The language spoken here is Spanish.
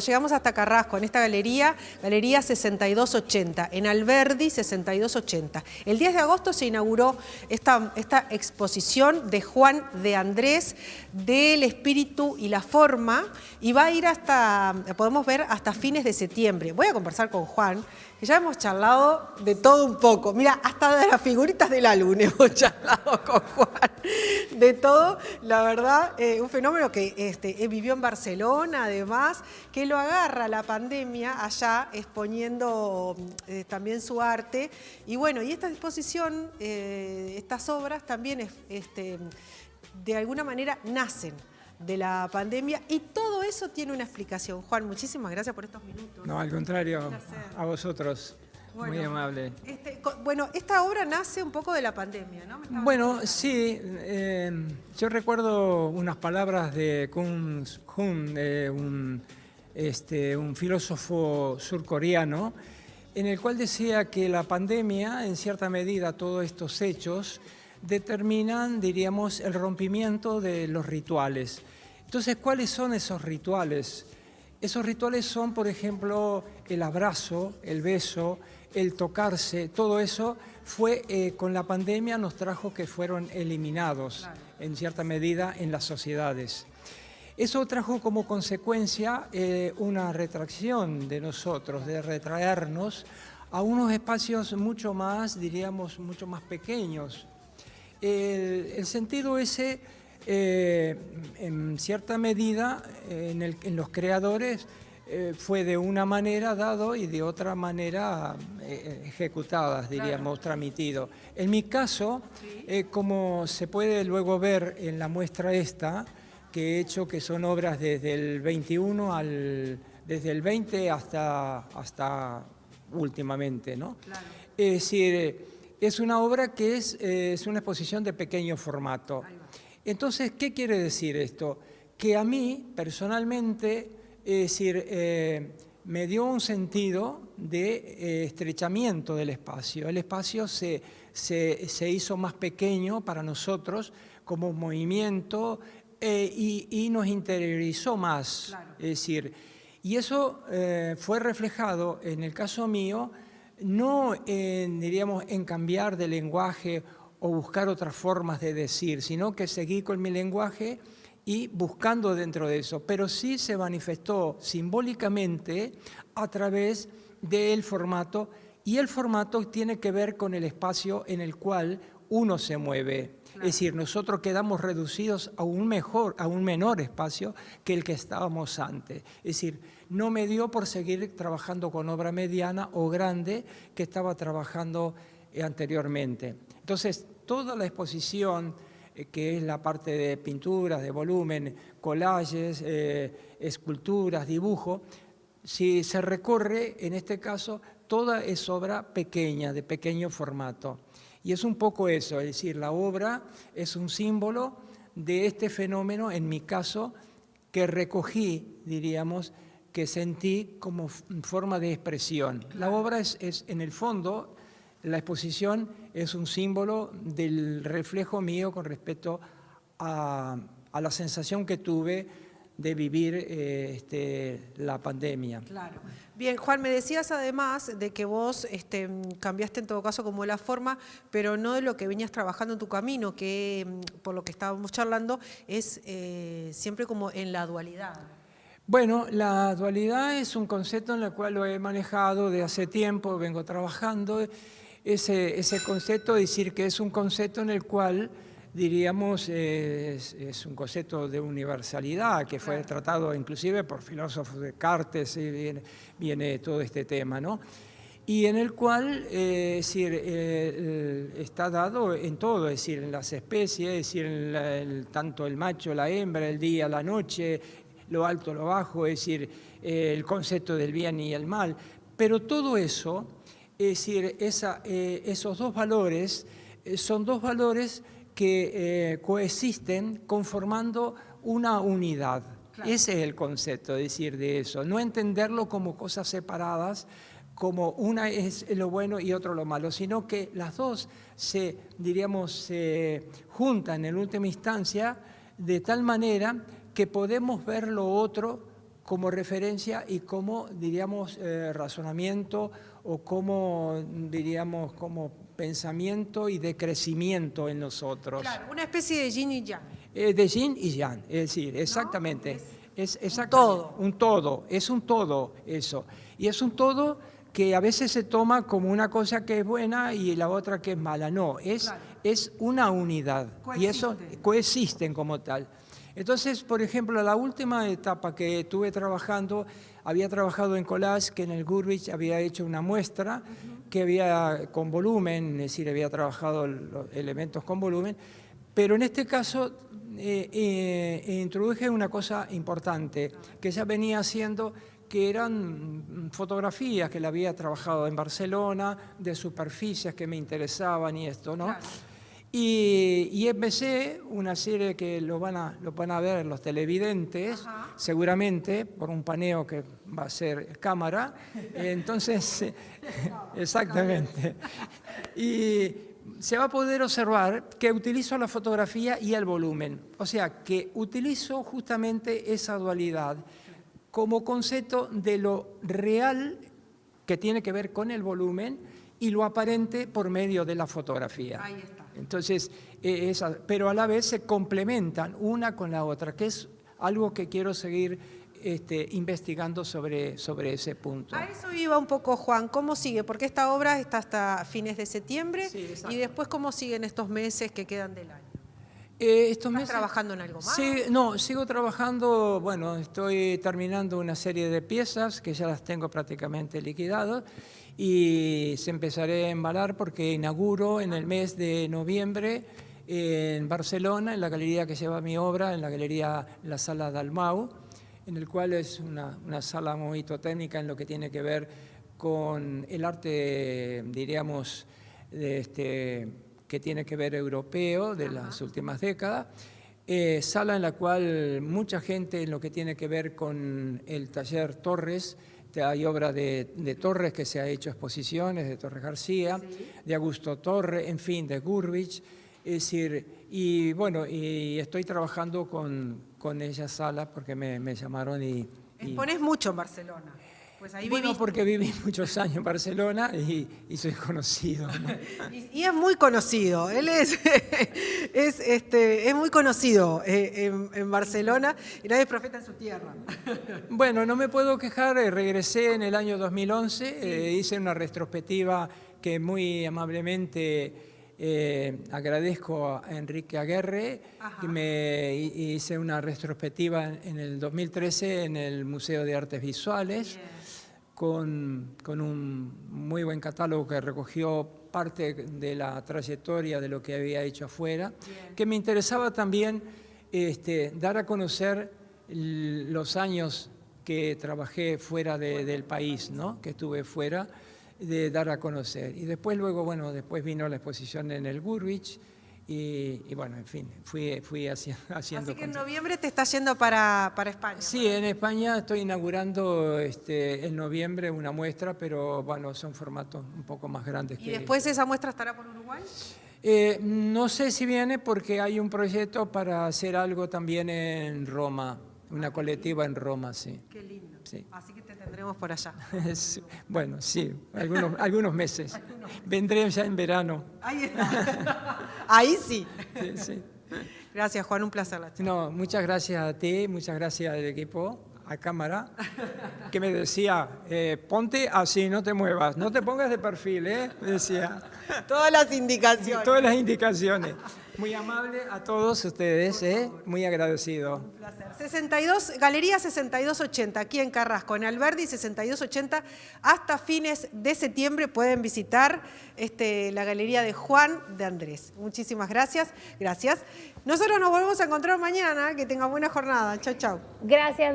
Llegamos hasta Carrasco, en esta galería 6280, en Alberdi 6280. El 10 de agosto se inauguró esta exposición de Juan de Andrés, del espíritu y la forma, y va a ir hasta, podemos ver, hasta fines de septiembre. Voy a conversar con Juan, que ya hemos charlado de todo un poco. Mira, hasta de las figuritas del álbum hemos charlado con Juan. De todo, la verdad, un fenómeno que vivió en Barcelona, además, que lo agarra la pandemia allá exponiendo también su arte. Y bueno, y esta exposición, estas obras también de alguna manera nacen de la pandemia y todo eso tiene una explicación. Juan, muchísimas gracias por estos minutos. No, al contrario, a vosotros. Bueno, muy amable. Bueno, esta obra nace un poco de la pandemia, ¿no? Bueno, sí, yo recuerdo unas palabras de Kun Hun, un filósofo surcoreano, en el cual decía que la pandemia, en cierta medida, todos estos hechos, determinan, diríamos, el rompimiento de los rituales. Entonces, ¿cuáles son esos rituales? Esos rituales son, por ejemplo, el abrazo, el beso, el tocarse, todo eso fue con la pandemia nos trajo que fueron eliminados, claro, en cierta medida en las sociedades. Eso trajo como consecuencia una retracción de nosotros, de retraernos a unos espacios mucho más, diríamos, mucho más pequeños. El sentido ese, en cierta medida, en los creadores, fue de una manera dado y de otra manera ejecutadas, diríamos, claro, transmitido. En mi caso, sí, como se puede luego ver en la muestra esta, que he hecho, que son obras desde el 21 desde el 20 hasta últimamente, ¿no? Claro. Es decir, es una obra que es una exposición de pequeño formato. Entonces, ¿qué quiere decir esto? Que a mí, personalmente, es decir, me dio un sentido de estrechamiento del espacio. El espacio se hizo más pequeño para nosotros como movimiento y nos interiorizó más. Claro. Es decir, y eso fue reflejado en el caso mío, no diríamos en cambiar de lenguaje o buscar otras formas de decir, sino que seguí con mi lenguaje y buscando dentro de eso, pero sí se manifestó simbólicamente a través del formato, y el formato tiene que ver con el espacio en el cual uno se mueve. Claro. Es decir, nosotros quedamos reducidos a un menor espacio que el que estábamos antes. Es decir, no me dio por seguir trabajando con obra mediana o grande que estaba trabajando anteriormente. Entonces, toda la exposición, que es la parte de pinturas, de volumen, collages, esculturas, dibujo, si se recorre, en este caso, toda es obra pequeña, de pequeño formato. Y es un poco eso, es decir, la obra es un símbolo de este fenómeno, en mi caso, que recogí, diríamos, que sentí como forma de expresión. La obra es en el fondo, la exposición es un símbolo del reflejo mío con respecto a la sensación que tuve de vivir la pandemia. Claro. Bien, Juan, me decías además de que vos cambiaste en todo caso como la forma, pero no de lo que venías trabajando en tu camino, que por lo que estábamos charlando es siempre como en la dualidad. Bueno, la dualidad es un concepto en el cual lo he manejado de hace tiempo, vengo trabajando. Ese concepto, es decir, que es un concepto en el cual, diríamos, es un concepto de universalidad que fue tratado inclusive por filósofos de Descartes, viene todo este tema, ¿no? Y en el cual, es decir, está dado en todo, es decir, en las especies, es decir, tanto el macho, la hembra, el día, la noche, lo alto, lo bajo, es decir, el concepto del bien y el mal, pero todo eso, es decir, esos dos valores son dos valores que coexisten conformando una unidad. Claro. Ese es el concepto, es decir, de eso. No entenderlo como cosas separadas, como una es lo bueno y otro lo malo, sino que las dos se juntan en última instancia de tal manera que podemos ver lo otro como referencia y como, diríamos, razonamiento o como, diríamos, como pensamiento y de crecimiento en nosotros. Claro, una especie de yin y yang. De yin y yang, es decir, exactamente. ¿No? Es exactamente un todo, es un todo eso. Y es un todo que a veces se toma como una cosa que es buena y la otra que es mala. No, es una unidad. Y eso coexisten como tal. Entonces, por ejemplo, la última etapa que estuve trabajando, había trabajado en collage, que en el Gurvich había hecho una muestra que había con volumen, es decir, había trabajado los elementos con volumen, pero en este caso introduje una cosa importante que ya venía haciendo, que eran fotografías que la había trabajado en Barcelona, de superficies que me interesaban y esto, ¿no? Claro. Y empecé una serie que lo van a ver los televidentes, seguramente, por un paneo que va a ser cámara. Entonces, exactamente. Y se va a poder observar que utilizo la fotografía y el volumen. O sea, que utilizo justamente esa dualidad como concepto de lo real que tiene que ver con el volumen y lo aparente por medio de la fotografía. Ahí está. Entonces, pero a la vez se complementan una con la otra, que es algo que quiero seguir investigando sobre ese punto. A eso iba un poco, Juan. ¿Cómo sigue? Porque esta obra está hasta fines de septiembre. Sí, y después, ¿cómo siguen estos meses que quedan del año? ¿Estás trabajando en algo más? Sí, no, sigo trabajando, bueno, estoy terminando una serie de piezas que ya las tengo prácticamente liquidadas y se empezaré a embalar porque inauguro en el mes de noviembre en Barcelona, en la galería que lleva mi obra, en la galería La Sala Dalmau, en el cual es una sala muy técnica en lo que tiene que ver con el arte, diríamos, que tiene que ver europeo de las últimas décadas, sala en la cual mucha gente en lo que tiene que ver con el taller Torres, hay obra de Torres que se ha hecho exposiciones, de Torres García, de Augusto Torres, en fin, de Gurvich, es decir, y bueno, y estoy trabajando con esa sala porque me llamaron y... Expones mucho en Barcelona. Pues ahí bueno, porque viví muchos años en Barcelona y soy conocido, ¿no? y es muy conocido, él es muy conocido en Barcelona y nadie es profeta en su tierra. Bueno, no me puedo quejar, regresé en el año 2011, hice una retrospectiva que muy amablemente agradezco a Enrique Aguerre, que me hice una retrospectiva en el 2013 en el Museo de Artes Visuales. Con un muy buen catálogo que recogió parte de la trayectoria de lo que había hecho afuera, que me interesaba también dar a conocer los años que trabajé fuera del país, ¿no? Que estuve fuera, de dar a conocer. Y después luego, bueno, después vino la exposición en el Gurvich, y bueno, en fin, fui haciendo... Así que en noviembre te estás yendo para España. Sí, en España estoy inaugurando en noviembre una muestra, pero bueno, son formatos un poco más grandes. ¿Y después esa muestra estará por Uruguay? No sé si viene porque hay un proyecto para hacer algo también en Roma, una colectiva en Roma, sí. Qué lindo. Sí. Así que te tendremos por allá. Bueno, sí, algunos meses. Vendré ya en verano. Ahí está. Ahí sí. Sí. Gracias, Juan, un placer la charla. No, muchas gracias a ti, muchas gracias al equipo, a cámara, que me decía, ponte así, no te muevas, no te pongas de perfil, me decía. Todas las indicaciones. Todas las indicaciones. Muy amable a todos ustedes, muy agradecido. Un placer. Galería 6280, aquí en Carrasco, en Alberdi 6280, hasta fines de septiembre pueden visitar la galería de Juan de Andrés. Muchísimas gracias. Gracias. Nosotros nos volvemos a encontrar mañana, que tengan buena jornada. Chau, chau. Gracias,